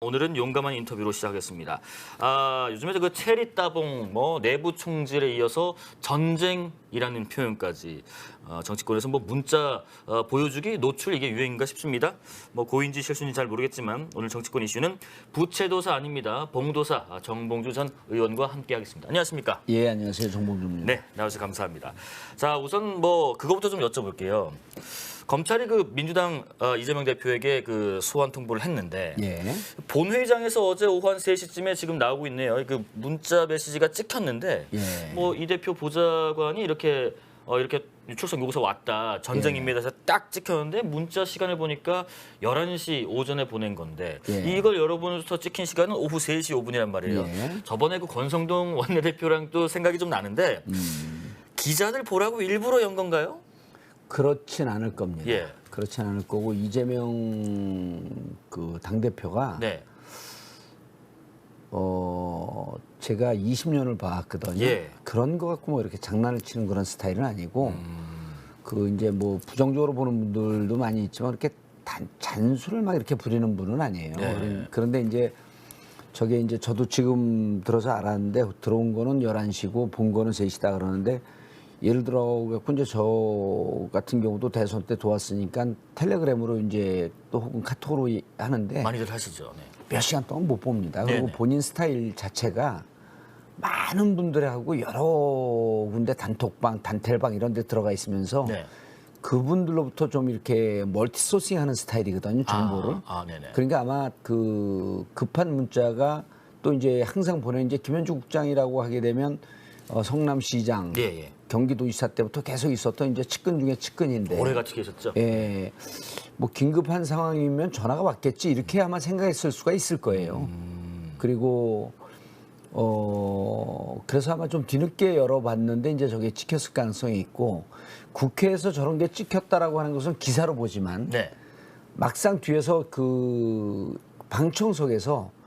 오늘은 용감한 인터뷰로 시작하겠습니다. 요즘에 그 체리 따봉, 내부 총질에 이어서 전쟁이라는 표현까지 정치권에서 문자 보여주기, 노출 이게 유행인가 싶습니다. 고인지 실수인지 잘 모르겠지만 오늘 정치권 이슈는 부채도사 아닙니다. 봉도사 정봉주 전 의원과 함께하겠습니다. 안녕하십니까? 예, 안녕하세요. 정봉주입니다. 네, 나와주셔서 감사합니다. 자, 우선 그거부터 좀 여쭤볼게요. 검찰이 그 민주당 이재명 대표에게 그 소환 통보를 했는데 예. 본회의장에서 어제 오후 한 3시쯤에 지금 나오고 있네요. 그 문자 메시지가 찍혔는데 예. 이 대표 보좌관이 이렇게 출석 요구서 왔다. 전쟁입니다. 해서 딱 찍혔는데 문자 시간을 보니까 11시 오전에 보낸 건데 이걸 여러분부터 찍힌 시간은 오후 3시 5분이란 말이에요. 예. 저번에 그 권성동 원내대표랑 또 생각이 좀 나는데 기자들 보라고 일부러 연 건가요? 그렇진 않을 겁니다. 예. 그렇진 않을 거고 이재명 그 당대표가 네. 제가 20년을 봤거든요. 예. 그런 거 갖고 이렇게 장난을 치는 그런 스타일은 아니고 그 이제 부정적으로 보는 분들도 많이 있지만 이렇게 잔수를 막 이렇게 부리는 분은 아니에요. 네. 그런데 이제 저게 이제 저도 지금 들어서 알았는데 들어온 거는 11시고 본 거는 3시다 그러는데 예를 들어 갖고 이제 저 같은 경우도 대선 때 도왔으니까 텔레그램으로 이제 또 혹은 카톡으로 하는데 많이들 하시죠. 네. 몇 시간 동안 못 봅니다. 그리고 네네. 본인 스타일 자체가 많은 분들하고 여러 군데 단톡방, 단텔방 이런 데 들어가 있으면서 네. 그분들로부터 좀 이렇게 멀티소싱하는 스타일이거든요, 정보를. 네네. 그러니까 아마 그 급한 문자가 또 이제 항상 보내는 이제 김현주 국장이라고 하게 되면 성남시장, 예. 경기도지사 때부터 계속 있었던 이제 측근 중에 측근인데. 오래같이 계셨죠? 예. 긴급한 상황이면 전화가 왔겠지 이렇게 아마 생각했을 수가 있을 거예요. 그리고 그래서 아마 좀 뒤늦게 열어봤는데 이제 저게 찍혔을 가능성이 있고 국회에서 저런 게 찍혔다라고 하는 것은 기사로 보지만 네. 막상 뒤에서 그 방청석에서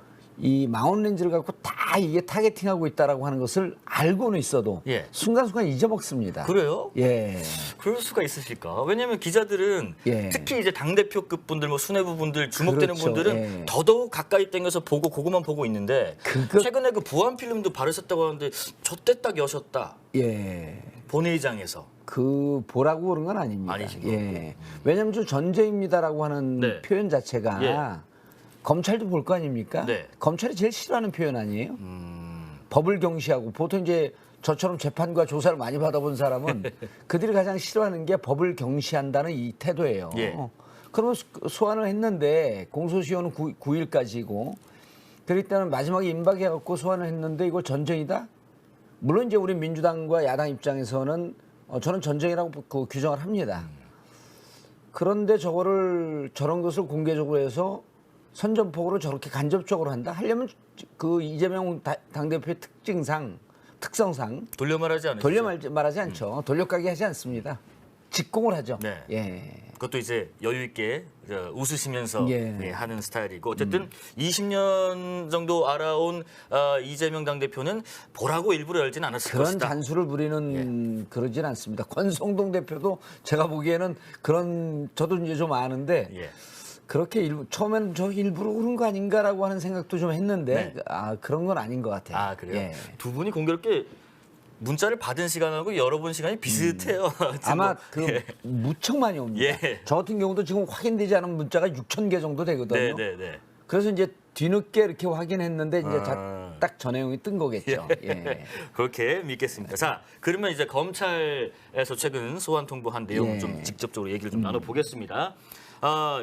이 망원렌즈를 갖고 다 이게 타겟팅하고 있다라고 하는 것을 알고는 있어도 예. 순간순간 잊어먹습니다. 그래요? 예. 그럴 수가 있으실까? 왜냐하면 기자들은 예. 특히 이제 당대표급 분들, 수뇌부 분들, 주목되는 그렇죠. 분들은 예. 더더욱 가까이 땡겨서 보고 그것만 보고 있는데 최근에 그 보안 필름도 바르셨다고 하는데 저때 딱 여셨다. 예. 본회의장에서. 그 보라고 그런 건 아닙니다. 아니신 예. 왜냐하면 저 전쟁입니다라고 하는 네. 표현 자체가 예. 검찰도 볼 거 아닙니까? 네. 검찰이 제일 싫어하는 표현 아니에요? 법을 경시하고 보통 이제 저처럼 재판과 조사를 많이 받아본 사람은 그들이 가장 싫어하는 게 법을 경시한다는 이 태도예요. 예. 그러면 소환을 했는데 공소시효는 9일까지고 그럴 때는 마지막에 임박해갖고 소환을 했는데 이거 전쟁이다? 물론 이제 우리 민주당과 야당 입장에서는 저는 전쟁이라고 그 규정을 합니다. 그런데 저런 것을 공개적으로 해서 선전포고로 저렇게 간접적으로 한다? 하려면 그 이재명 당대표의 특성상 돌려 말하지 않으시죠? 돌려 말하지 않죠. 돌려가기 하지 않습니다. 직공을 하죠. 네. 예. 그것도 이제 여유 있게 웃으시면서 예. 하는 스타일이고 어쨌든 20년 정도 알아온 이재명 당대표는 보라고 일부러 열지는 않았을 그런 것이다. 잔수를 부리는 그러진 않습니다. 권성동 대표도 제가 보기에는 저도 이제 좀 아는데 예. 그렇게 처음에는 저 일부러 그런 거 아닌가라고 하는 생각도 좀 했는데 네. 그런 건 아닌 것 같아요. 그래요? 예. 두 분이 공교롭게 문자를 받은 시간하고 열어본 시간이 비슷해요. 아마 무척 많이 옵니다. 예. 저 같은 경우도 지금 확인되지 않은 문자가 6,000개 정도 되거든요. 네. 그래서 이제 뒤늦게 이렇게 확인했는데 이제 딱 저 내용이 뜬 거겠죠. 예. 그렇게 믿겠습니다. 자, 그러면 이제 검찰에서 최근 소환 통보한 내용 예. 좀 직접적으로 얘기를 좀 나눠보겠습니다.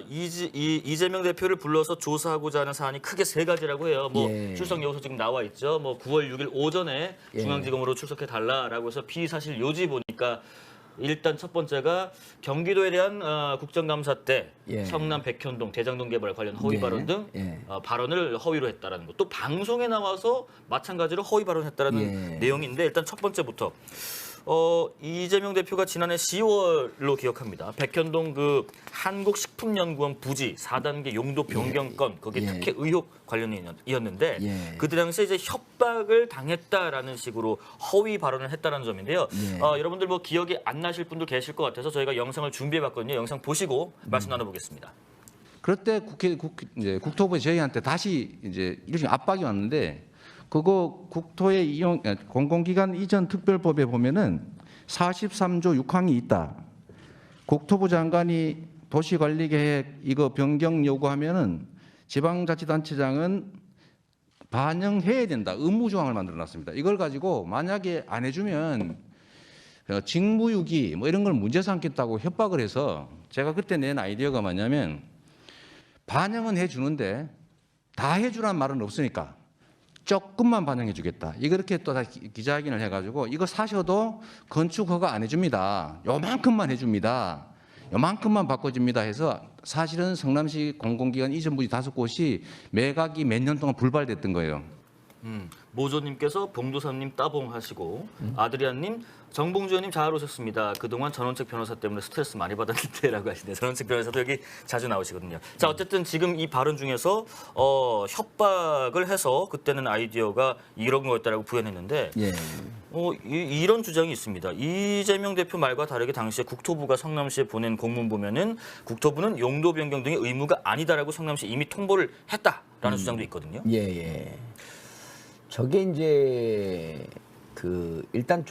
이재명 대표를 불러서 조사하고자 하는 사안이 크게 3가지라고 해요. 예. 출석 요소 지금 나와 있죠. 9월 6일 오전에 예. 중앙지검으로 출석해 달라라고 해서 피의사실 요지 보니까 일단 첫 번째가 경기도에 대한 국정감사 때 예. 성남 백현동 대장동 개발 관련 허위 네. 발언 등 예. 발언을 허위로 했다라는 것. 또 방송에 나와서 마찬가지로 허위 발언했다라는 예. 내용인데 일단 첫 번째부터 이재명 대표가 지난해 10월로 기억합니다. 백현동 그 한국식품연구원 부지 4단계 용도 변경건 거기 예. 특혜 의혹 관련이었는데 예. 그때 당시에 이제 협박을 당했다라는 식으로 허위 발언을 했다는 점인데요. 예. 여러분들 기억이 안 나실 분들 계실 것 같아서 저희가 영상을 준비해봤거든요. 영상 보시고 말씀 나눠보겠습니다. 그럴 때 이제 국토부에 저희한테 다시 이제 일종의 압박이 왔는데 그거 국토의 이용 공공기관 이전 특별법에 보면은 43조 6항이 있다. 국토부 장관이 도시관리계획 이거 변경 요구하면은 지방자치단체장은 반영해야 된다. 의무 조항을 만들어놨습니다. 이걸 가지고 만약에 안 해주면 직무유기 뭐 이런 걸 문제 삼겠다고 협박을 해서 제가 그때 낸 아이디어가 뭐냐면 반영은 해주는데 다 해주란 말은 없으니까 조금만 반영해주겠다. 이렇게 또 다 기자회견을 해가지고 이거 사셔도 건축 허가 안 해줍니다. 요만큼만 해줍니다. 요만큼만 바꿔줍니다 해서 사실은 성남시 공공기관 이전 부지 5곳이 매각이 몇 년 동안 불발됐던 거예요. 모조님께서 봉도사님 따봉하시고 아드리안님 정봉주님 잘 오셨습니다. 그동안 전원책 변호사 때문에 스트레스 많이 받았는데라고 하시네요. 전원책 변호사도 여기 자주 나오시거든요. 자 어쨌든 지금 이 발언 중에서 협박을 해서 그때는 아이디어가 이런 거였다라고 부연했는데 예. 이런 주장이 있습니다. 이재명 대표 말과 다르게 당시에 국토부가 성남시에 보낸 공문 보면은 국토부는 용도 변경 등의 의무가 아니다라고 성남시에 이미 통보를 했다라는 주장도 있거든요. 예, 예. 저게 이제 일단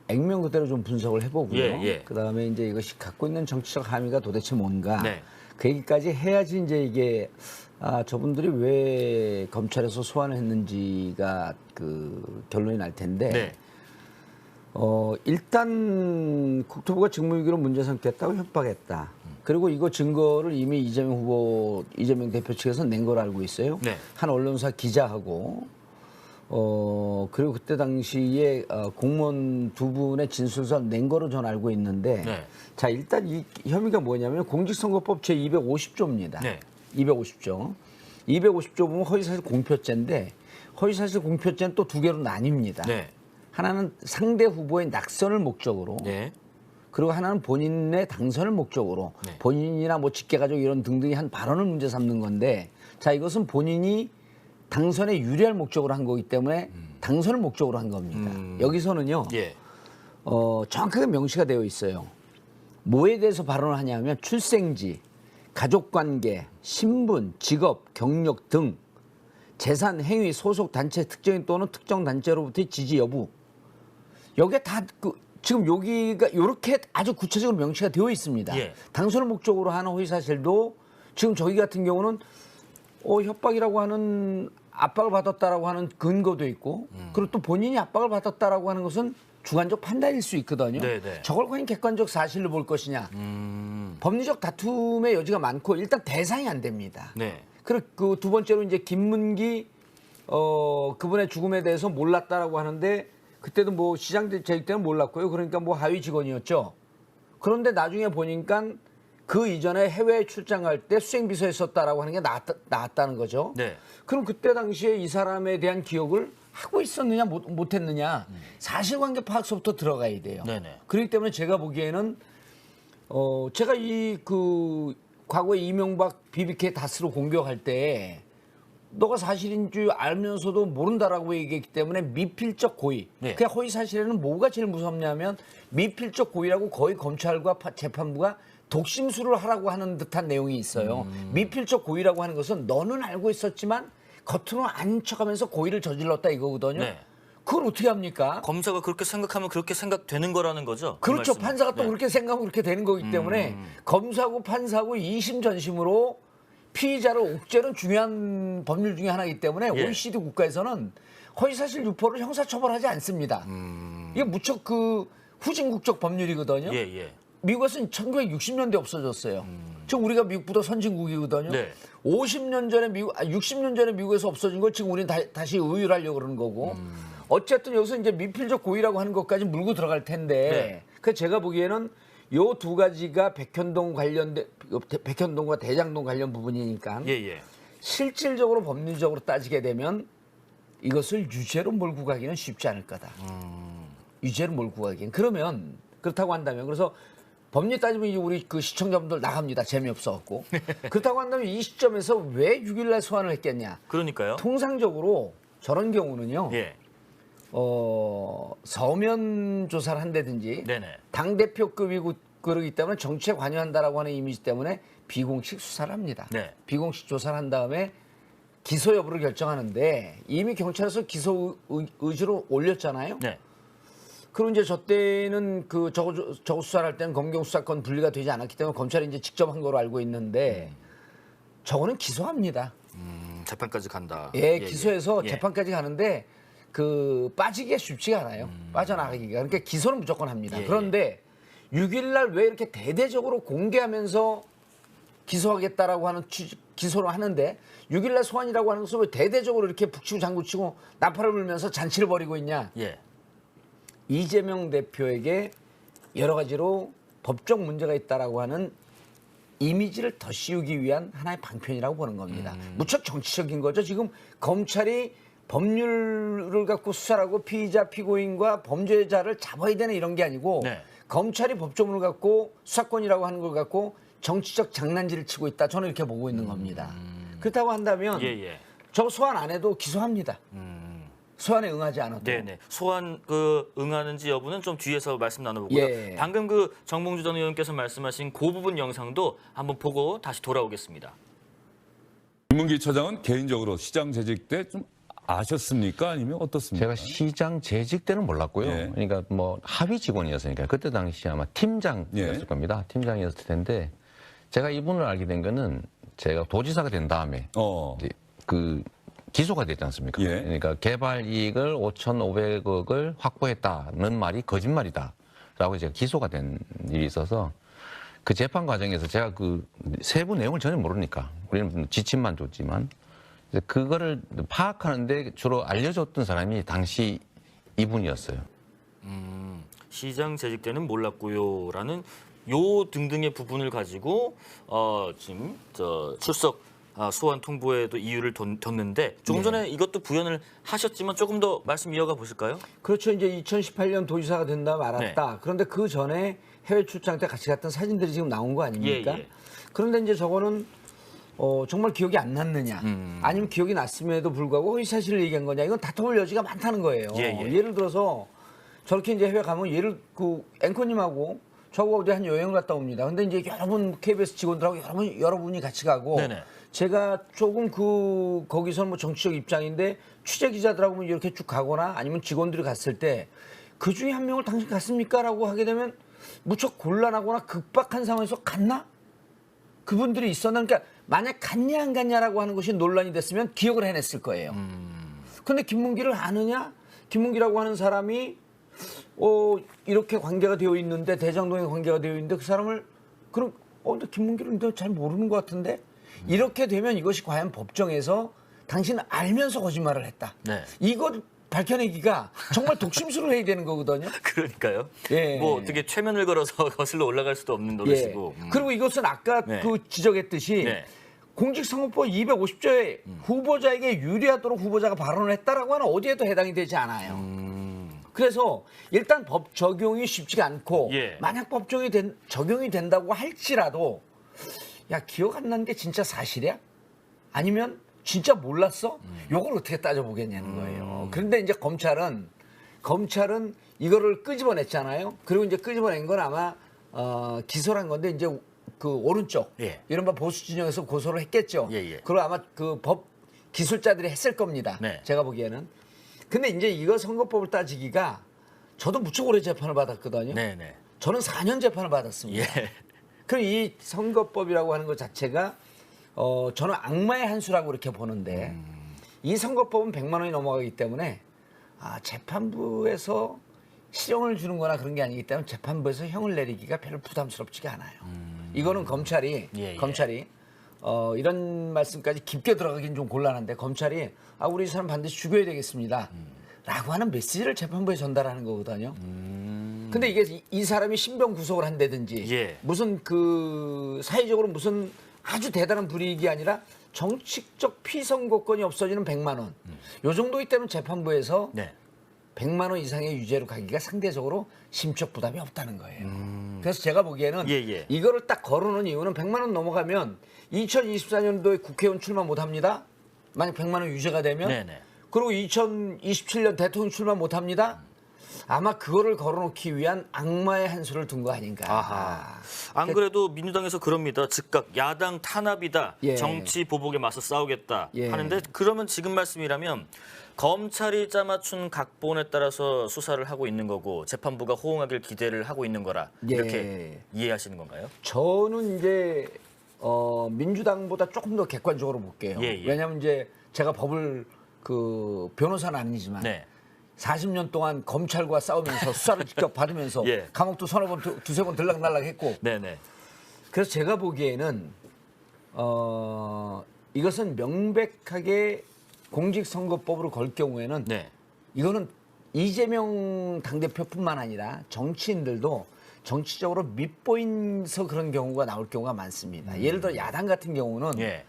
액면 그대로 좀 분석을 해보고요. 예, 예. 그다음에 이제 이것이 갖고 있는 정치적 함의가 도대체 뭔가. 네. 그 얘기까지 해야지 이제 이게 저분들이 왜 검찰에서 소환을 했는지가 결론이 날 텐데. 네. 일단 국토부가 직무유기로 문제 삼겠다고 협박했다. 그리고 이거 증거를 이미 이재명 대표 측에서 낸 걸 알고 있어요. 네. 한 언론사 기자하고 그리고 그때 당시에 공무원 두 분의 진술서 낸 거로 저는 알고 있는데 네. 자 일단 이 혐의가 뭐냐면 공직선거법 제250조입니다. 네. 250조. 250조 보면 허위사실 공표죄인데 허위사실 공표죄는 또 두 개로 나뉩니다. 네. 하나는 상대 후보의 낙선을 목적으로 네. 그리고 하나는 본인의 당선을 목적으로 네. 본인이나 뭐 직계가족 이런 등등이 한 발언을 문제 삼는 건데 자 이것은 본인이 당선에 유리할 목적으로 한 거기 때문에 당선을 목적으로 한 겁니다. 여기서는요. 예. 정확하게 명시가 되어 있어요. 뭐에 대해서 발언을 하냐면 출생지, 가족관계, 신분, 직업, 경력 등 재산, 행위, 소속 단체 특정인 또는 특정 단체로부터의 지지 여부. 여기에 다 지금 여기가 이렇게 아주 구체적으로 명시가 되어 있습니다. 예. 당선을 목적으로 하는 허위사실도 지금 저희 같은 경우는 협박이라고 하는 압박을 받았다라고 하는 근거도 있고 그리고 또 본인이 압박을 받았다라고 하는 것은 주관적 판단일 수 있거든요. 네네. 저걸 과연 객관적 사실로 볼 것이냐. 법리적 다툼의 여지가 많고 일단 대상이 안 됩니다. 네. 그리고 그 두 번째로 이제 김문기 그분의 죽음에 대해서 몰랐다라고 하는데 그때도 뭐 시장 재직 때는 몰랐고요. 그러니까 뭐 하위 직원이었죠. 그런데 나중에 보니까 그 이전에 해외 출장 갈 때 수행비서였었다라고 하는 게 나왔다는 거죠. 네. 그럼 그때 당시에 이 사람에 대한 기억을 하고 있었느냐 못했느냐 사실관계 파악서부터 들어가야 돼요. 네네. 그렇기 때문에 제가 보기에는 제가 과거에 이명박 BBK 다스로 공격할 때 너가 사실인 줄 알면서도 모른다라고 얘기했기 때문에 미필적 고의. 네. 그 허위 사실에는 뭐가 제일 무섭냐면 미필적 고의라고 거의 검찰과 재판부가 독심술을 하라고 하는 듯한 내용이 있어요. 미필적 고의라고 하는 것은 너는 알고 있었지만 겉으로 아닌 척하면서 고의를 저질렀다 이거거든요. 네. 그걸 어떻게 합니까? 검사가 그렇게 생각하면 그렇게 생각되는 거라는 거죠. 그 그렇죠. 말씀은. 판사가 또 네. 그렇게 생각하면 그렇게 되는 거기 때문에 검사하고 판사하고 2심 전심으로 피의자를 옥죄는 중요한 법률 중에 하나이기 때문에 예. OECD 국가에서는 허위사실 유포를 형사처벌하지 않습니다. 이게 무척 후진국적 법률이거든요. 예, 예. 미국에서는 1960년대 없어졌어요. 지금 우리가 미국보다 선진국이거든요. 네. 50년 전에 60년 전에 미국에서 없어진 걸 지금 우리는 다시 의율하려고 그러는 거고. 어쨌든 여기서 이제 미필적 고의라고 하는 것까지 물고 들어갈 텐데. 네. 그래서 제가 보기에는 요 두 가지가 백현동과 대장동 관련 부분이니까 예, 예. 실질적으로 법률적으로 따지게 되면 이것을 유죄로 몰고 가기는 쉽지 않을 거다. 유죄로 몰고 가기는. 그러면 그렇다고 한다면 그래서 법리 따지면 이제 우리 시청자분들 나갑니다. 재미없어갖고. 그렇다고 한다면 이 시점에서 왜 6일날 소환을 했겠냐. 그러니까요. 통상적으로 저런 경우는요. 예. 서면 조사를 한다든지 네네. 당대표급이고 그러기 때문에 정치에 관여한다라고 하는 이미지 때문에 비공식 수사를 합니다. 네. 비공식 조사를 한 다음에 기소 여부를 결정하는데 이미 경찰에서 기소 의지로 올렸잖아요. 네. 그리고 이제 저 때는 그 저거 수사를 할 때는 검경 수사권 분리가 되지 않았기 때문에 검찰이 이제 직접 한 거로 알고 있는데 저거는 기소합니다. 재판까지 간다. 예, 기소해서 예. 재판까지 가는데 그 빠지기가 쉽지가 않아요. 빠져나가기가. 그러니까 기소는 무조건 합니다. 예, 그런데 6일 날 왜 이렇게 대대적으로 공개하면서 기소하겠다라고 하는 기소를 하는데 6일 날 소환이라고 하는 것을 왜 대대적으로 이렇게 북치고 장구치고 나팔을 불면서 잔치를 벌이고 있냐? 예. 이재명 대표에게 여러 가지로 법적 문제가 있다라고 하는 이미지를 더 씌우기 위한 하나의 방편이라고 보는 겁니다. 무척 정치적인 거죠. 지금 검찰이 법률을 갖고 수사를 하고 피의자, 피고인과 범죄자를 잡아야 되는 이런 게 아니고 네. 검찰이 법조문을 갖고 수사권이라고 하는 걸 갖고 정치적 장난질을 치고 있다. 저는 이렇게 보고 있는 겁니다. 그렇다고 한다면 예. 저 소환 안 해도 기소합니다. 소환에 응하지 않아도. 네네. 소환 응하는지 여부는 좀 뒤에서 말씀 나눠보고요. 예. 방금 그 정봉주 전 의원께서 말씀하신 그 부분 영상도 한번 보고 다시 돌아오겠습니다. 김문기 처장은 개인적으로 시장 재직 때 좀 아셨습니까? 아니면 어떻습니까? 제가 시장 재직 때는 몰랐고요. 예. 그러니까 뭐 하위 직원이었으니까 그때 당시 아마 팀장이었을 예. 겁니다. 팀장이었을 텐데 제가 이분을 알게 된 거는 제가 도지사가 된 다음에 이제 그 기소가 됐지 않습니까? 예. 그러니까 개발 이익을 5,500억을 확보했다는 말이 거짓말이다라고 제가 기소가 된 일이 있어서 그 재판 과정에서 제가 그 세부 내용을 전혀 모르니까 우리는 지침만 줬지만 그거를 파악하는데 주로 알려줬던 사람이 당시 이분이었어요. 시장 재직 때는 몰랐고요라는 요 등등의 부분을 가지고 지금 출석 소환 통보에도 이유를 뒀는데 조금 전에 이것도 부연을 하셨지만 조금 더 말씀 이어가 보실까요? 그렇죠. 이제 2018년 도지사가 된 다음 알았다. 네. 그런데 그 전에 해외 출장 때 같이 갔던 사진들이 지금 나온 거 아닙니까? 예. 그런데 이제 저거는 정말 기억이 안 났느냐, 아니면 기억이 났음에도 불구하고 허위 사실을 얘기한 거냐, 이건 다퉈볼 여지가 많다는 거예요. 예. 예를 들어서 저렇게 이제 해외 가면 앵커님하고 저하고 어디 한 여행을 갔다 옵니다. 근데 이제 여러분 KBS 직원들하고 여러분이 같이 가고 네네. 제가 조금 거기서 뭐 정치적 입장인데 취재 기자들하고 이렇게 쭉 가거나 아니면 직원들이 갔을 때 그 중에 한 명을 당신 갔습니까?라고 하게 되면 무척 곤란하거나 급박한 상황에서 갔나? 그분들이 있었나? 그러니까 만약 갔냐 안 갔냐라고 하는 것이 논란이 됐으면 기억을 해냈을 거예요. 근데 김문기를 아느냐? 김문기라고 하는 사람이 이렇게 관계가 되어 있는데 대장동에 관계가 되어 있는데 그 사람을 근데 김문기를 내가 잘 모르는 것 같은데 이렇게 되면 이것이 과연 법정에서 당신은 알면서 거짓말을 했다. 네. 이거 밝혀내기가 정말 독심술을 해야 되는 거거든요. 그러니까요. 예. 뭐 어떻게 최면을 걸어서 거슬러 올라갈 수도 없는 노릇이고. 그리고 이것은 아까 네. 지적했듯이 네. 공직선거법 250조에 후보자에게 유리하도록 후보자가 발언을 했다라고 하는 어디에도 해당이 되지 않아요. 그래서 일단 법 적용이 쉽지가 않고 예. 만약 적용이 된다고 할지라도 야 기억 안 나는 게 진짜 사실이야? 아니면 진짜 몰랐어? 요걸 어떻게 따져보겠냐는 거예요. 그런데 이제 검찰은 이거를 끄집어냈잖아요. 그리고 이제 끄집어낸 건 아마 기소를 한 건데 이제 그 오른쪽 예. 이른바 보수 진영에서 고소를 했겠죠. 예. 그리고 아마 그 법 기술자들이 했을 겁니다. 네. 제가 보기에는. 근데 이제 이거 선거법을 따지기가 저도 무척 오래 재판을 받았거든요. 네네. 저는 4년 재판을 받았습니다. 예. 그럼 이 선거법이라고 하는 것 자체가 저는 악마의 한 수라고 이렇게 보는데 이 선거법은 100만 원이 넘어가기 때문에 재판부에서 실형을 주는 거나 그런 게 아니기 때문에 재판부에서 형을 내리기가 별로 부담스럽지가 않아요. 이거는 검찰이 이런 말씀까지 깊게 들어가긴 좀 곤란한데 검찰이 우리 이 사람 반드시 죽여야 되겠습니다. 라고 하는 메시지를 재판부에 전달하는 거거든요. 근데 이게 이 사람이 신병 구속을 한다든지 예. 무슨 사회적으로 무슨 아주 대단한 불이익이 아니라 정치적 피선거권이 없어지는 100만 원. 요 정도이기 때문에 재판부에서 네. 100만 원 이상의 유죄로 가기가 상대적으로 심적 부담이 없다는 거예요. 그래서 제가 보기에는 예. 이거를 딱 걸어놓은 이유는 100만 원 넘어가면 2024년도에 국회의원 출마 못합니다. 만약 100만 원 유죄가 되면. 네네. 그리고 2027년 대통령 출마 못합니다. 아마 그거를 걸어놓기 위한 악마의 한 수를 둔 거 아닌가. 아하. 안 그래도 민주당에서 그럽니다. 즉각 야당 탄압이다. 예. 정치 보복에 맞서 싸우겠다 예. 하는데 그러면 지금 말씀이라면 검찰이 짜맞춘 각본에 따라서 수사를 하고 있는 거고 재판부가 호응하길 기대를 하고 있는 거라 예. 이렇게 이해하시는 건가요? 저는 이제 민주당보다 조금 더 객관적으로 볼게요. 예, 예. 왜냐하면 이제 제가 법을 그 변호사는 아니지만 네. 40년 동안 검찰과 싸우면서 수사를 직접 받으면서 예. 감옥도 서너 번, 두세 번 들락날락했고 네네. 그래서 제가 보기에는 이것은 명백하게 공직선거법으로 걸 경우에는 네. 이거는 이재명 당대표뿐만 아니라 정치인들도 정치적으로 밉보인서 그런 경우가 나올 경우가 많습니다. 예를 들어 야당 같은 경우는 예.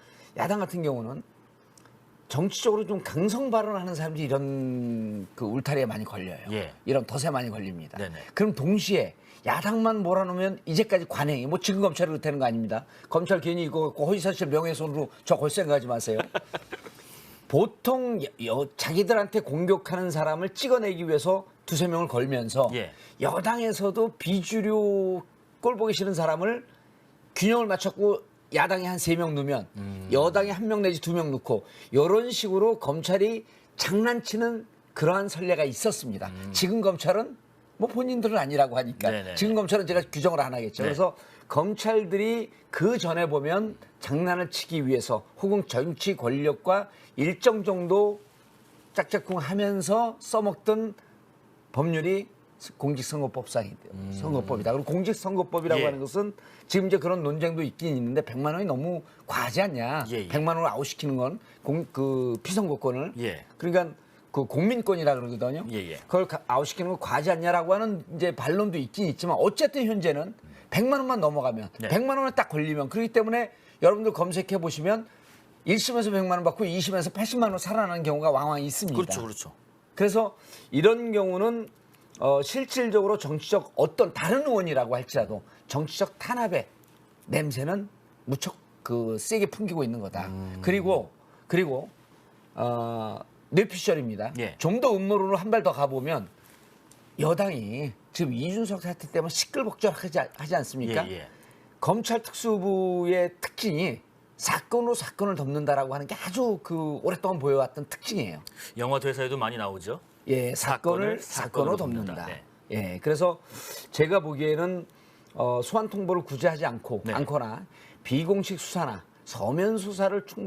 정치적으로 좀 강성 발언하는 사람들이 이런 그 울타리에 많이 걸려요. 예. 이런 덫에 많이 걸립니다. 네네. 그럼 동시에 야당만 몰아놓으면 이제까지 관행이 뭐 지금 검찰이 그렇다는 거 아닙니다. 검찰 괜히 이거 갖고 허위사실 명예훼손으로 저 걸 생각하지 마세요. 보통 자기들한테 공격하는 사람을 찍어내기 위해서 두세 명을 걸면서 예. 여당에서도 비주류 꼴 보기 싫은 사람을 균형을 맞췄고 야당에 한 3명 넣으면 여당에 1명 내지 2명 넣고 이런 식으로 검찰이 장난치는 그러한 선례가 있었습니다. 지금 검찰은 뭐 본인들은 아니라고 하니까 네네네. 지금 검찰은 제가 규정을 안 하겠죠. 네. 그래서 검찰들이 그 전에 보면 장난을 치기 위해서 혹은 정치 권력과 일정 정도 짝짝꿍 하면서 써먹던 법률이 선거법이다. 그리고 공직선거법이라고 예. 하는 것은 지금 이제 그런 논쟁도 있긴 있는데 100만 원이 너무 과하지 않냐. 예, 예. 100만 원을 아웃시키는 건 그 피선거권을. 예. 그러니까 그 국민권이라 그러거든요. 예, 예. 그걸 아웃시키는 건 과하지 않냐라고 하는 이제 반론도 있긴 있지만 어쨌든 현재는 100만 원만 넘어가면 네. 100만 원에 딱 걸리면 그렇기 때문에 여러분들 검색해 보시면 1심에서 100만 원 받고 2심에서 80만 원 살아나는 경우가 왕왕 있습니다. 그렇죠, 그렇죠. 그래서 이런 경우는 실질적으로 정치적 어떤 다른 의원이라고 할지라도 정치적 탄압의 냄새는 무척 그 세게 풍기고 있는 거다. 그리고 뇌피셜입니다. 예. 좀 더 음모론으로 한 발 더 가보면 여당이 지금 이준석 사태 때문에 시끌벅적하지 않습니까? 예, 예. 검찰 특수부의 특징이 사건으로 사건을 덮는다라고 하는 게 아주 그 오랫동안 보여왔던 특징이에요. 영화 대사에도 많이 나오죠. 예, 사건을 사건으로 덮는다. 예, 그래서 제가 보기에는 소환 통보를 굳이 하지 않거나 비공식 수사나 서면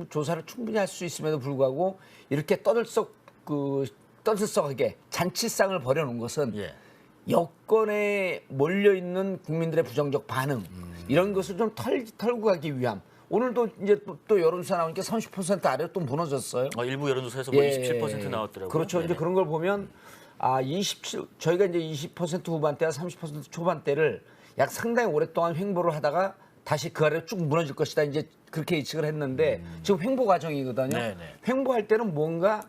조사를 충분히 할 수 있음에도 불구하고 이렇게 떠들썩하게 잔치상을 벌여놓은 것은 예. 여권에 몰려 있는 국민들의 부정적 반응 이런 것을 좀 털고 가기 위함. 오늘도 이제 또 여론조사 나오니까 30% 아래로 또 무너졌어요. 일부 여론조사에서 뭐 27% 나왔더라고요. 그렇죠. 이제 네네. 그런 걸 보면 저희가 이제 20% 후반대와 30% 초반대를 약 상당히 오랫동안 횡보를 하다가 다시 그 아래로 쭉 무너질 것이다. 이제 그렇게 예측을 했는데 지금 횡보 과정이거든요. 네네. 횡보할 때는 뭔가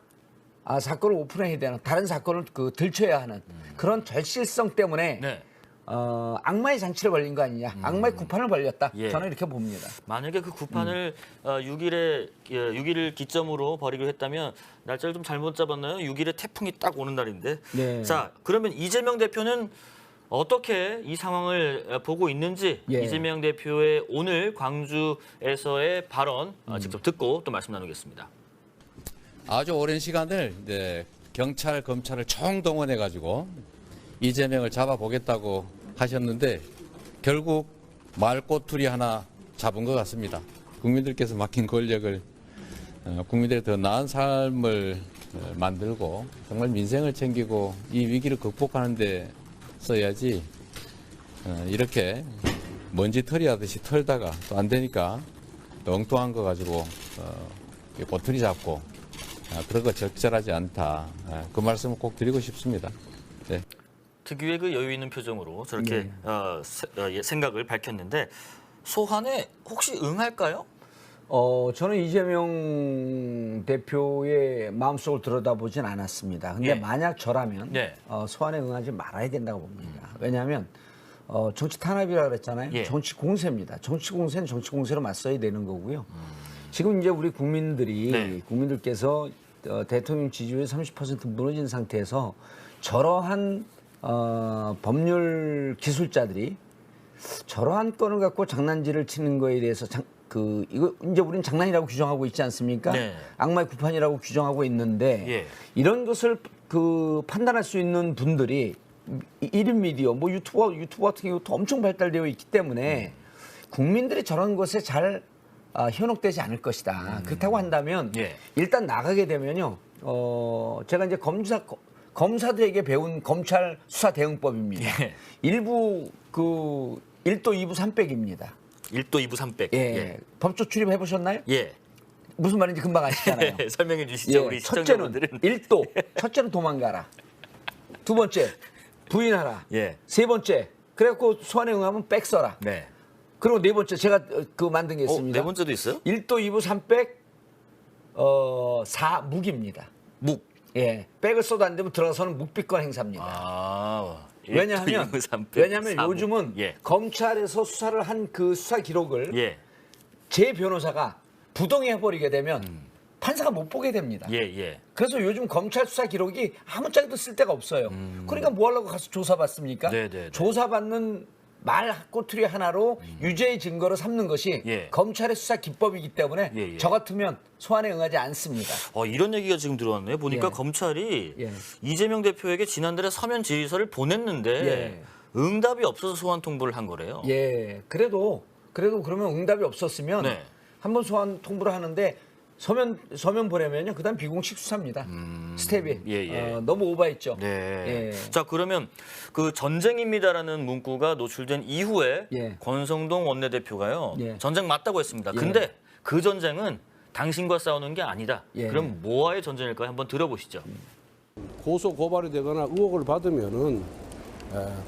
사건을 오픈해야 되는 다른 사건을 들춰야 하는 그런 절실성 때문에 네. 악마의 잔치를 벌린 거 아니냐. 악마의 구판을 벌렸다. 예. 저는 이렇게 봅니다. 만약에 그 구판을 6일을 기점으로 벌이기로 했다면 날짜를 좀 잘못 잡았나요? 6일에 태풍이 딱 오는 날인데. 네. 자, 그러면 이재명 대표는 어떻게 이 상황을 보고 있는지 예. 이재명 대표의 오늘 광주에서의 발언 직접 듣고 또 말씀 나누겠습니다. 아주 오랜 시간을 이제 경찰, 검찰을 총동원해 가지고 이재명을 잡아보겠다고 하셨는데 결국 말꼬투리 하나 잡은 것 같습니다. 국민들께서 맡긴 권력을 국민들의 더 나은 삶을 만들고 정말 민생을 챙기고 이 위기를 극복하는 데 써야지 이렇게 먼지털이 하듯이 털다가 또 안 되니까 또 엉뚱한 거 가지고 꼬투리 잡고 그런 거 적절하지 않다. 그 말씀을 꼭 드리고 싶습니다. 네. 특유의 그 여유 있는 표정으로 저렇게 생각을 밝혔는데 소환에 혹시 응할까요? 저는 이재명 대표의 마음속을 들여다보진 않았습니다. 근데 예. 만약 저라면 네. 소환에 응하지 말아야 된다고 봅니다. 왜냐하면 정치 탄압이라고 그랬잖아요. 예. 정치 공세입니다. 정치 공세는 정치 공세로 맞서야 되는 거고요. 지금 이제 우리 국민들께서 대통령 지지율이 30% 무너진 상태에서 저러한 법률 기술자들이 저러한 건을 갖고 장난질을 치는 거에 대해서 이거 이제 우리는 장난이라고 규정하고 있지 않습니까? 네. 악마의 구판이라고 규정하고 있는데 예. 이런 것을 판단할 수 있는 분들이 1인 미디어, 뭐 유튜버 같은 경우도 엄청 발달되어 있기 때문에 국민들이 저런 것에 잘 현혹되지 않을 것이다. 그렇다고 한다면 예. 일단 나가게 되면요. 제가 이제 검사들에게 배운 검찰 수사 대응법입니다. 예. 일부 1도 2부 3백입니다. 1도 2부 300. 예. 법조 출입해 보셨나요? 예. 무슨 말인지 금방 아시잖아요. 설명해 주시죠. 예, 우리 첫째는 시청자분들은. 1도. 첫째는 도망가라. 두 번째, 부인하라. 예. 세 번째, 그래갖고 소환에 응하면 백 써라. 네. 그리고 네 번째, 제가 만든 게 있습니다. 네 번째도 있어요? 1도 2부 3백, 4 묵입니다. 묵. 예. 백을 써도 안 되면 들어가서는 묵비권 행사입니다. 아. 왜냐하면 1도 2부 300, 왜냐하면 4묵. 요즘은 예. 검찰에서 수사를 한 그 수사 기록을 예. 제 변호사가 부동해 버리게 되면 판사가 못 보게 됩니다. 예, 예. 그래서 요즘 검찰 수사 기록이 아무짝에도 쓸 데가 없어요. 그러니까 뭐 하려고 가서 조사받습니까? 네네네. 조사받는 말 꼬투리 하나로 유죄의 증거로 삼는 것이 예. 검찰의 수사 기법이기 때문에 예, 예. 저 같으면 소환에 응하지 않습니다. 이런 얘기가 지금 들어왔네요. 보니까 예. 검찰이 예. 이재명 대표에게 지난달에 서면 질의서를 보냈는데 예. 응답이 없어서 소환 통보를 한 거래요. 예, 그래도 그러면 응답이 없었으면 네. 한번 소환 통보를 하는데 서면 보내면요, 그다음 비공식 수사입니다. 스텝이 예, 예. 너무 오버했죠. 네. 예. 자, 그러면 그 전쟁입니다라는 문구가 노출된 이후에 예. 권성동 원내대표가요. 예. 전쟁 맞다고 했습니다. 예. 근데 그 전쟁은 당신과 싸우는 게 아니다. 예. 그럼 뭐와의 전쟁일까요? 한번 들어보시죠. 고소 고발이 되거나 의혹을 받으면은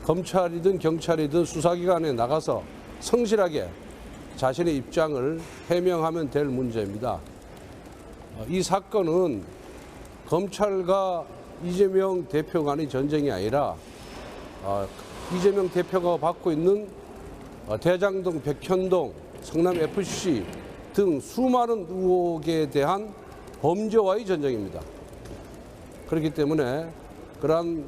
검찰이든 경찰이든 수사기관에 나가서 성실하게 자신의 입장을 해명하면 될 문제입니다. 이 사건은 검찰과 이재명 대표 간의 전쟁이 아니라 이재명 대표가 받고 있는 대장동, 백현동, 성남FC 등 수많은 의혹에 대한 범죄와의 전쟁입니다. 그렇기 때문에 그러한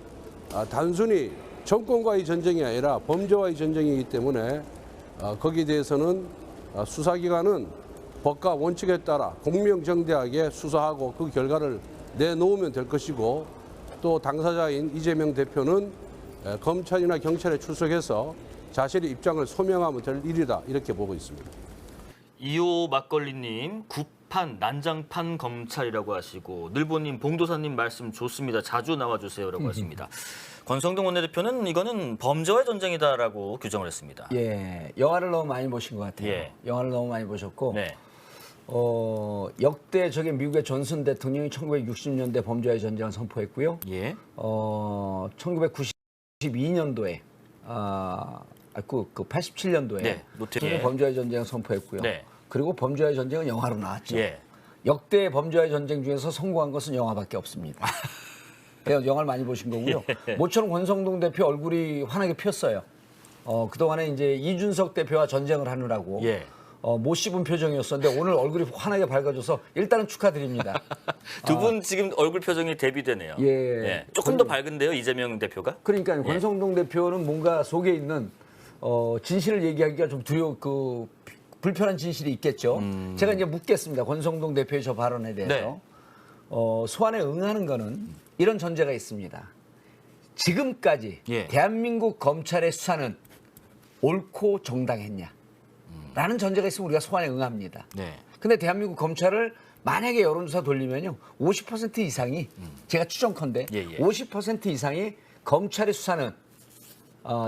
단순히 정권과의 전쟁이 아니라 범죄와의 전쟁이기 때문에 거기에 대해서는 수사기관은 법과 원칙에 따라 공명정대하게 수사하고 그 결과를 내놓으면 될 것이고, 또 당사자인 이재명 대표는 검찰이나 경찰에 출석해서 자신의 입장을 소명하면 될 일이다, 이렇게 보고 있습니다. 이호 막걸리님, 구판, 난장판 검찰이라고 하시고, 늘보님, 봉도사님 말씀 좋습니다. 자주 나와주세요라고 하십니다. 권성동 원내대표는 이거는 범죄와의 전쟁이다라고 규정을 했습니다. 예, 영화를 너무 많이 보신 것 같아요. 예. 영화를 너무 많이 보셨고, 네. 역대 미국의 존슨 대통령이 1960년대 범죄와의 전쟁을 선포했고요. 예. 1992년도에 87년도에 네, 노태- 예. 범죄와의 전쟁을 선포했고요. 네. 그리고 범죄와의 전쟁은 영화로 나왔죠. 예. 역대 범죄와의 전쟁 중에서 성공한 것은 영화밖에 없습니다. 그래서 영화를 많이 보신 거고요. 예. 모처럼 권성동 대표 얼굴이 환하게 피었어요. 그동안에 이제 이준석 대표와 전쟁을 하느라고 예. 못 씹은 표정이었었는데 오늘 얼굴이 환하게 밝아져서 일단은 축하드립니다. 두 분 지금 얼굴 표정이 대비되네요. 예. 조금 더 밝은데요, 이재명 대표가? 그러니까 권성동 대표는 뭔가 속에 있는 진실을 얘기하기가 좀 불편한 진실이 있겠죠. 제가 이제 묻겠습니다. 권성동 대표의 저 발언에 대해서. 네. 소환에 응하는 거는 이런 전제가 있습니다. 지금까지 예. 대한민국 검찰의 수사는 옳고 정당했냐? 라는 전제가 있으면 우리가 소환에 응합니다. 네. 근데 대한민국 검찰을 만약에 여론조사 돌리면요, 50% 이상이 제가 추정컨대 예, 예. 50% 이상이 검찰의 수사는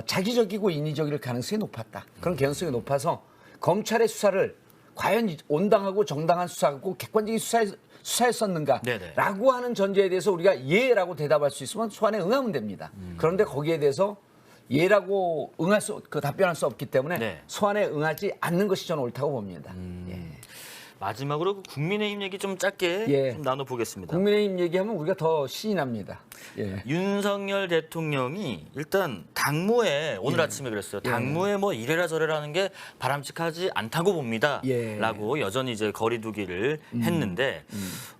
자기적이고 인위적일 가능성이 높았다. 그런 개연성이 높아서 검찰의 수사를 과연 온당하고 정당한 수사고 객관적인 수사였었는가? 네네. 라고 하는 전제에 대해서 우리가 예라고 대답할 수 있으면 소환에 응하면 됩니다. 그런데 거기에 대해서 예라고 답변할 수 없기 때문에 네. 소환에 응하지 않는 것이 저는 옳다고 봅니다. 예. 마지막으로 국민의힘 얘기 좀 짧게 예. 좀 나눠보겠습니다. 국민의힘 얘기하면 우리가 더 신이 납니다. 예. 윤석열 대통령이 일단 당무에 오늘 아침에 그랬어요. 당무에 뭐 이래라 저래라 하는 게 바람직하지 않다고 봅니다. 예. 라고 여전히 이제 거리두기를 했는데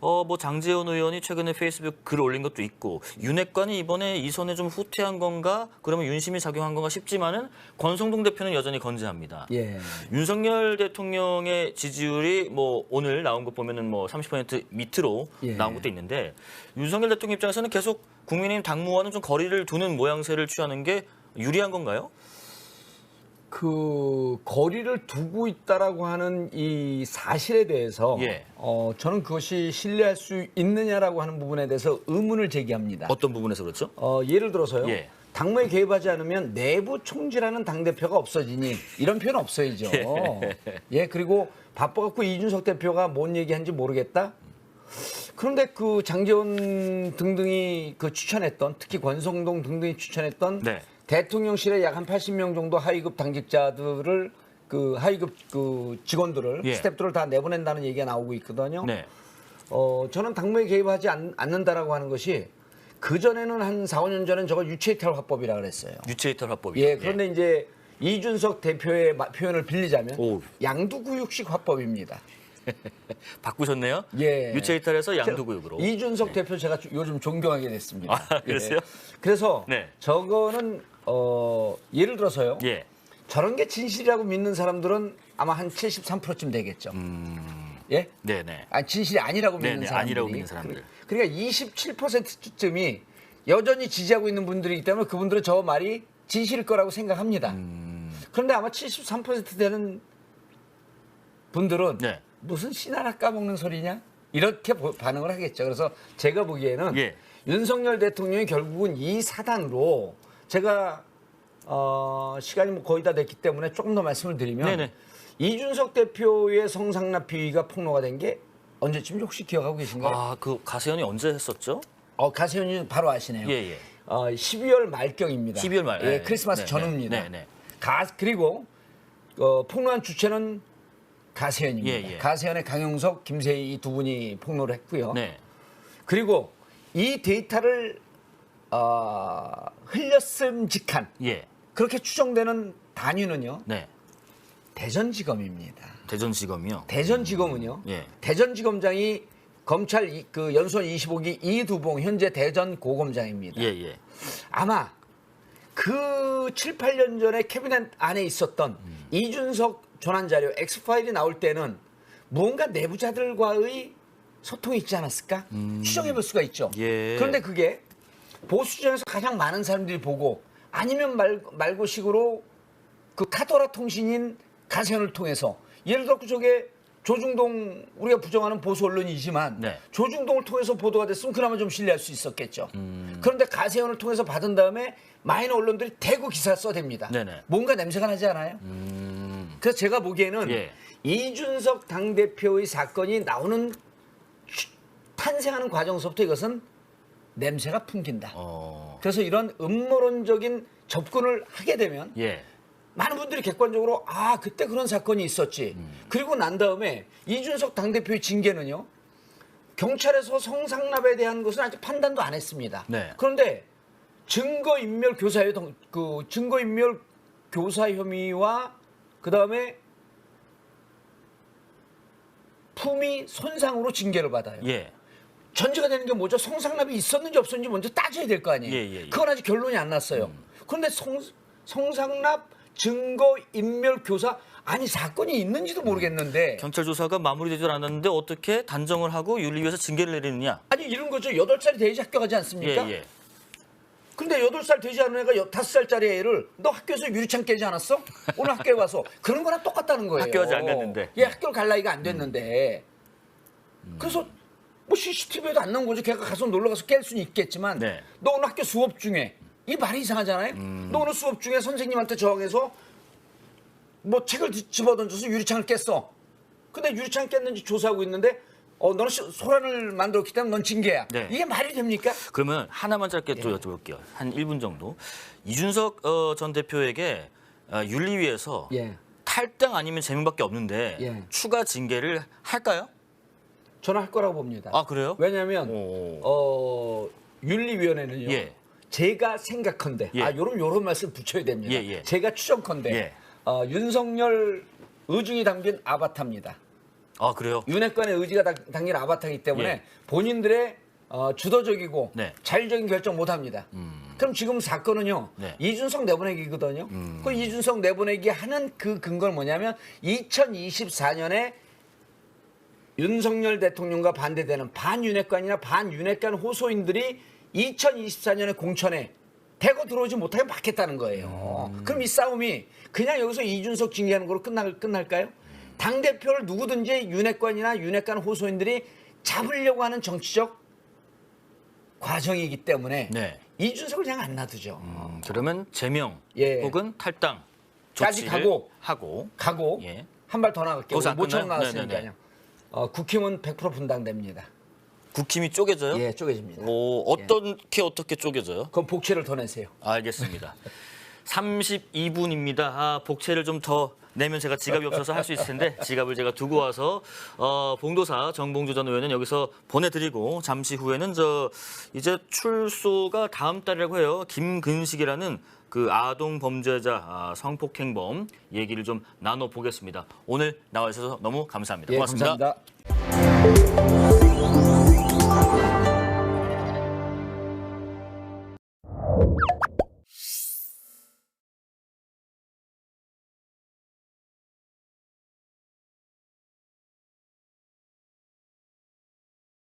뭐 장제원 의원이 최근에 페이스북 글 올린 것도 있고 윤핵관이 이번에 이 선에 좀 후퇴한 건가? 그러면 윤심이 작용한 건가 싶지만은 권성동 대표는 여전히 건재합니다. 예. 윤석열 대통령의 지지율이 뭐 오늘 나온 것 보면은 뭐 30% 밑으로 예. 나온 것도 있는데 윤석열 대통령 입장에서는 계속 국민의힘 당무와는 좀 거리를 두는 모양새를 취하는 게 유리한 건가요? 그 거리를 두고 있다라고 하는 이 사실에 대해서 예. 저는 그것이 신뢰할 수 있느냐라고 하는 부분에 대해서 의문을 제기합니다. 어떤 부분에서 그렇죠? 예를 들어서요. 예. 당무에 개입하지 않으면 내부 총질하는 당대표가 없어지니 이런 표현 없어야죠. 예, 그리고 바빠갖고 이준석 대표가 뭔 얘기한지 모르겠다. 그런데 그 장제원 등등이 그 추천했던 특히 권성동 등등이 추천했던 네. 대통령실에 약 한 80명 정도 하위급 당직자들을 그 하위급 그 직원들을 예. 스태프들을 다 내보낸다는 얘기가 나오고 있거든요. 네. 저는 당무에 개입하지 않는다라고 하는 것이 그 전에는 한 4, 5년 전엔 저거 유체이탈 화법이라 그랬어요. 유체이탈 화법이. 예, 그런데 이제 이준석 대표의 표현을 빌리자면 오. 양두구육식 화법입니다. 바꾸셨네요. 예. 유체이탈에서 양두구육으로. 이준석 대표 제가 요즘 존경하게 됐습니다. 아, 그랬어요? 예. 그래서 네. 저거는 예를 들어서요. 예. 저런 게 진실이라고 믿는 사람들은 아마 한 73%쯤 되겠죠. 예? 네네. 진실이 아니라고 믿는 네네, 사람들이. 아니라고 믿는 사람들. 그러니까 27%쯤이 여전히 지지하고 있는 분들이기 때문에 그분들은 저 말이 진실일 거라고 생각합니다. 그런데 아마 73% 되는 분들은 네. 무슨 씨나라 까먹는 소리냐? 이렇게 반응을 하겠죠. 그래서 제가 보기에는 예. 윤석열 대통령이 결국은 이 사단으로 제가 시간이 뭐 거의 다 됐기 때문에 조금 더 말씀을 드리면 네네. 이준석 대표의 성상납 비위가 폭로가 된 게 언제쯤 혹시 기억하고 계신가요? 아, 그 가세현이 언제 했었죠? 가세현이 바로 아시네요. 예, 예. 12월 말경입니다. 12월 말. 예, 네. 크리스마스 네, 전후입니다. 네, 네. 그리고 폭로한 주체는 가세현입니다. 예, 예. 가세현의 강용석, 김세희 이 두 분이 폭로를 했고요. 네. 그리고 이 데이터를 흘렸음직한 예. 그렇게 추정되는 단위는요. 네. 대전지검입니다. 대전지검이요. 대전지검은요. 예. 대전지검장이 검찰 그 연수원 25기 이두봉 현재 대전 고검장입니다. 예, 예. 아마 그 7, 8년 전에 캐비넷 안에 있었던 이준석 조난 자료 X파일이 나올 때는 무언가 내부자들과의 소통이 있지 않았을까? 추정해 볼 수가 있죠. 예. 그런데 그게 보수 중에서 가장 많은 사람들이 보고 아니면 말고식으로 그 카더라 통신인 가세현을 통해서 예를 들어 저게 조중동 우리가 부정하는 보수 언론이지만 네. 조중동을 통해서 보도가 됐으면 그나마 좀 신뢰할 수 있었겠죠. 그런데 가세현을 통해서 받은 다음에 마이너 언론들이 대구 기사 써댑니다. 네네. 뭔가 냄새가 나지 않아요? 그래서 제가 보기에는 예. 이준석 당대표의 사건이 나오는 탄생하는 과정서부터 이것은 냄새가 풍긴다. 그래서 이런 음모론적인 접근을 하게 되면 예. 많은 분들이 객관적으로 그때 그런 사건이 있었지. 그리고 난 다음에 이준석 당대표의 징계는요. 경찰에서 성상납에 대한 것은 아직 판단도 안 했습니다. 네. 그런데 증거인멸 교사 혐의와 그다음에 품위 손상으로 징계를 받아요. 예. 전제가 되는 게 뭐죠? 성상납이 있었는지 없었는지 먼저 따져야 될 거 아니에요. 예. 그건 아직 결론이 안 났어요. 그런데 성상납 증거 인멸 교사 사건이 있는지도 모르겠는데 경찰 조사가 마무리되질 않았는데 어떻게 단정을 하고 윤리위에서 징계를 내리느냐? 이런 거죠. 8살이 돼야지 학교 가지 않습니까? 예. 근데 8살 되지 않은 애가 5살짜리 애를 너 학교에서 유리창 깨지 않았어? 오늘 학교에 와서 그런 거랑 똑같다는 거예요. 학교 아직 안 갔는데. 예, 학교를 갈 나이가 안 됐는데. 그래서 뭐 CCTV에도 안 나온 거죠. 걔가 가서 놀러 가서 깰 수는 있겠지만 네. 너 오늘 학교 수업 중에 이 말이 이상하잖아요. 너 오늘 수업 중에 선생님한테 저항해서 뭐 책을 집어던져서 유리창을 깼어. 근데 유리창 깼는지 조사하고 있는데 너는 소란을 만들었기 때문에 넌 징계야. 네. 이게 말이 됩니까? 그러면 하나만 짧게 또 여쭤볼게요. 한 1분 정도. 이준석 전 대표에게 윤리위에서 예. 탈당 아니면 제명밖에 없는데 예. 추가 징계를 할까요? 저는 할 거라고 봅니다. 아, 그래요? 왜냐하면 오. 윤리위원회는요. 예. 제가 생각컨대 예. 요런 말씀 붙여야 됩니다. 예, 예. 제가 추정컨대 예. 윤석열 의중이 담긴 아바타입니다. 아, 그래요? 윤핵관의 의지가 담긴 아바타이기 때문에 예. 본인들의 주도적이고 네. 자율적인 결정 못합니다. 그럼 지금 사건은요. 네. 이준석 내보내기거든요. 그 이준석 내보내기 하는 그 근거는 뭐냐면 2024년에 윤석열 대통령과 반대되는 반윤핵관이나 반윤핵관 호소인들이 2024년에 공천에 대거 들어오지 못하게 막겠다는 거예요. 그럼 이 싸움이 그냥 여기서 이준석 징계하는 걸로 끝날까요? 당대표를 누구든지 윤핵관이나 윤핵관 호소인들이 잡으려고 하는 정치적 과정이기 때문에 네. 이준석을 그냥 안 놔두죠. 그러면 제명 예. 혹은 탈당 까지 조치를 하고 예. 한 발 더 나갈게요. 거기서 안 모처럼 끝나요? 나왔으니까요. 국힘은 100% 분당됩니다. 국힘이 쪼개져요? 예, 쪼개집니다. 오, 어떻게 쪼개져요? 그럼 복채를 더 내세요. 알겠습니다. 32분입니다. 아, 복채를 좀 더 내면 제가 지갑이 없어서 할 수 있을 텐데 지갑을 제가 두고 와서 봉도사 정봉주 전 의원은 여기서 보내드리고 잠시 후에는 이제 출소가 다음 달이라고 해요. 김근식이라는 그 아동 범죄자 성폭행범 얘기를 좀 나눠보겠습니다. 오늘 나와 주셔서 너무 감사합니다. 예, 고맙습니다. 감사합니다.